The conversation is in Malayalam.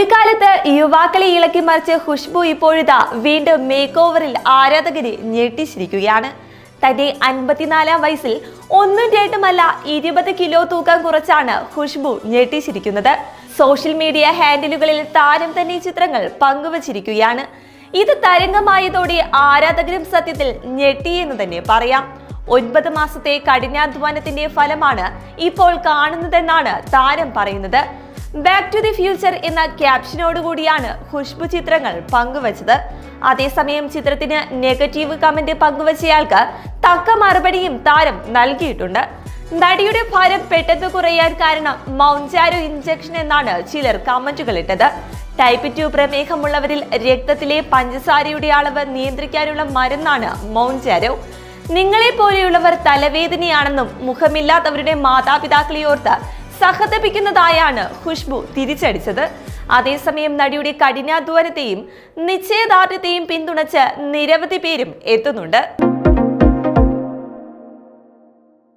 ഒരു കാലത്ത് യുവാക്കളെ ഇളക്കി മറിച്ച് ഖുശ്ബു ഇപ്പോഴിതാ വീണ്ടും മേക്ക് ഓവറിൽ ആരാധകരെ ഞെട്ടിച്ചിരിക്കുകയാണ്. തന്റെ 54-ാം വയസ്സിൽ ഒന്നും രണ്ടുമല്ല 20 കിലോ തൂക്കം കുറച്ചാണ് ഖുശ്ബു ഞെട്ടിച്ചിരിക്കുന്നത്. സോഷ്യൽ മീഡിയ ഹാൻഡിലുകളിൽ താരം തന്നെ ചിത്രങ്ങൾ പങ്കുവച്ചിരിക്കുകയാണ്. ഇത് തരംഗമായതോടെ ആരാധകരും സത്യത്തിൽ ഞെട്ടിയെന്ന് തന്നെ പറയാം. 9 മാസത്തെ കഠിനാധ്വാനത്തിന്റെ ഫലമാണ് ഇപ്പോൾ കാണുന്നതെന്നാണ് താരം പറയുന്നത്. ബാക്ക് ടു ദി ഫ്യൂച്ചർ എന്ന ക്യാപ്ഷനോടുകൂടിയാണ് ഖുശ്ബു ചിത്രങ്ങൾ പങ്കുവച്ചത്. അതേസമയം ചിത്രത്തിന് നെഗറ്റീവ് കമന്റ് പങ്കുവച്ചയാൾക്ക് തക്ക മറുപടിയും താരം നൽകിയിട്ടുണ്ട്. നടിയുടെ ഭാരം പെട്ടെന്ന് കുറയാൻ കാരണം മൗഞ്ചാരോ ഇഞ്ചക്ഷൻ എന്നാണ് ചിലർ കമന്റുകൾ ഇട്ടത്. ടൈപ്പ് 2 പ്രമേഹമുള്ളവരിൽ രക്തത്തിലെ പഞ്ചസാരയുടെ അളവ് നിയന്ത്രിക്കാനുള്ള മരുന്നാണ് മൗഞ്ചാരോ. നിങ്ങളെ പോലെയുള്ളവർ തലവേദനയാണെന്നും മുഖമില്ലാത്തവരുടെ മാതാപിതാക്കളെ ഓർത്ത് സഹതപിക്കുന്നതായാണ് ഖുശ്ബു തിരിച്ചടിച്ചത്. അതേസമയം നടിയുടെ കഠിനാധ്വാനത്തെയും നിശ്ചയദാർഢ്യത്തെയും പിന്തുണച്ച് നിരവധി പേരും എത്തുന്നുണ്ട്.